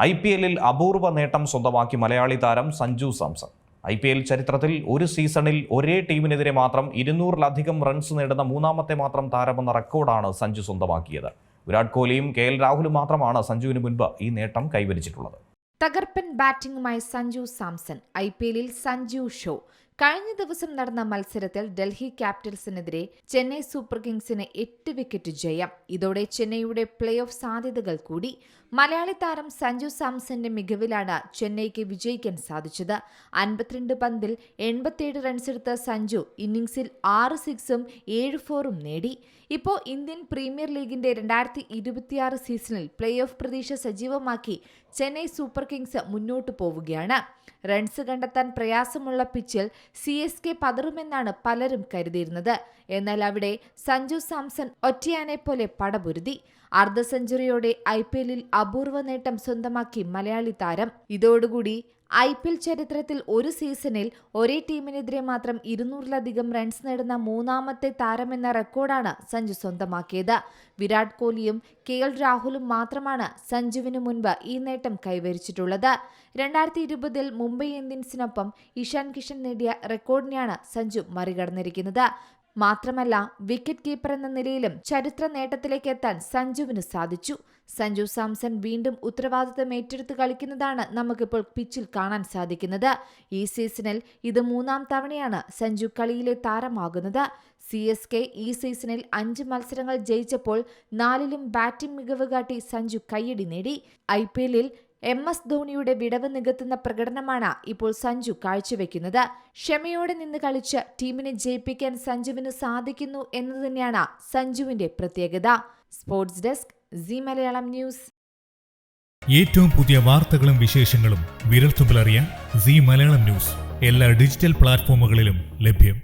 IPL-ൽ അപൂർവ നേട്ടം സ്വന്തമാക്കി മലയാളി താരം സഞ്ജു സാംസൺ. IPL ചരിത്രത്തിൽ ഒരു സീസണിൽ ഒരേ ടീമിനെതിരെ മാത്രം 200-ലധികം റൺസ് നേടുന്ന മൂന്നാമത്തെ മാത്രം താരമെന്ന റെക്കോർഡാണ് സഞ്ജു സ്വന്തമാക്കിയത്. വിരാട് കോഹ്ലിയും KL രാഹുലും മാത്രമാണ് സഞ്ജുവിന് മുൻപ് ഈ നേട്ടം കൈവരിച്ചിട്ടുള്ളത്. തകർപ്പൻ ബാറ്റിംഗുമായി സഞ്ജു സാംസൺ. IPL-ൽ സഞ്ജു ഷോ. കഴിഞ്ഞ ദിവസം നടന്ന മത്സരത്തിൽ ഡൽഹി ക്യാപിറ്റൽസിനെതിരെ ചെന്നൈ സൂപ്പർ കിങ്സിന് 8 വിക്കറ്റ് ജയം. ഇതോടെ ചെന്നൈയുടെ പ്ലേ ഓഫ് സാധ്യതകൾ കൂടി. മലയാളി താരം സഞ്ജു സാംസന്റെ മികവിലാണ് ചെന്നൈക്ക് വിജയിക്കാൻ സാധിച്ചത്. 52 പന്തിൽ 87 റൺസെടുത്ത സഞ്ജു ഇന്നിംഗ്സിൽ 6 സിക്സും 7 ഫോറും നേടി. ഇപ്പോൾ ഇന്ത്യൻ പ്രീമിയർ ലീഗിന്റെ 2026 സീസണിൽ പ്ലേ ഓഫ് പ്രതീക്ഷ സജീവമാക്കി ചെന്നൈ സൂപ്പർ കിങ്സ് മുന്നോട്ടു പോവുകയാണ്. റൺസ് കണ്ടെത്താൻ പ്രയാസമുള്ള പിച്ചിൽ CSK പതറുമെന്നാണ് പലരും കരുതിയിരുന്നത്. എന്നാൽ അവിടെ സഞ്ജു സാംസൺ ഒറ്റയാനെ പോലെ പടപൊരുതി. അർദ്ധ സെഞ്ചുറിയോടെ IPL-ൽ അപൂർവ നേട്ടം സ്വന്തമാക്കി മലയാളി താരം. ഇതോടുകൂടി IPL ചരിത്രത്തിൽ ഒരു സീസണിൽ ഒരേ ടീമിനെതിരെ മാത്രം 200-ലധികം റൺസ് നേടുന്ന മൂന്നാമത്തെ താരമെന്ന റെക്കോർഡാണ് സഞ്ജു സ്വന്തമാക്കിയത്. വിരാട് കോഹ്ലിയും KL രാഹുലും മാത്രമാണ് സഞ്ജുവിന് മുൻപ് ഈ നേട്ടം കൈവരിച്ചിട്ടുള്ളത്. 2020-ൽ മുംബൈ ഇന്ത്യൻസിനൊപ്പം ഇഷാൻ കിഷൻ നേടിയ റെക്കോർഡിനെയാണ് സഞ്ജു മറികടന്നിരിക്കുന്നത്. മാത്രമല്ല, വിക്കറ്റ് കീപ്പർ എന്ന നിലയിലും ചരിത്ര നേട്ടത്തിലേക്ക് എത്താൻ സഞ്ജുവിന് സാധിച്ചു. സഞ്ജു സാംസൺ വീണ്ടും ഉത്തരവാദിത്തം ഏറ്റെടുത്ത് കളിക്കുന്നതാണ് നമുക്കിപ്പോൾ പിച്ചിൽ കാണാൻ സാധിക്കുന്നത്. ഈ സീസണിൽ ഇത് 3-ാം തവണയാണ് സഞ്ജു കളിയിലെ താരമാകുന്നത്. CSK ഈ സീസണിൽ 5 മത്സരങ്ങൾ ജയിച്ചപ്പോൾ 4-ലും ബാറ്റിംഗ് മികവ് കാട്ടി സഞ്ജു കയ്യടി നേടി. IPL-ൽ MS ധോണിയുടെ വിടവ് നികത്തുന്ന പ്രകടനമാണ് ഇപ്പോൾ സഞ്ജു കാഴ്ചവെക്കുന്നത്. ക്ഷമയോടെ നിന്ന് കളിച്ച് ടീമിനെ ജയിപ്പിക്കാൻ സഞ്ജുവിന് സാധിക്കുന്നു എന്നത് തന്നെയാണ് സഞ്ജുവിന്റെ പ്രത്യേകത. Sports desk, Zee Malayalam news. ഏറ്റവും പുതിയ വാർത്തകളും വിശേഷങ്ങളും വിരൽത്തുമ്പിലറിയാൻ സീ മലയാളം ന്യൂസ് എല്ലാ ഡിജിറ്റൽ പ്ലാറ്റ്ഫോമുകളിലും ലഭ്യം.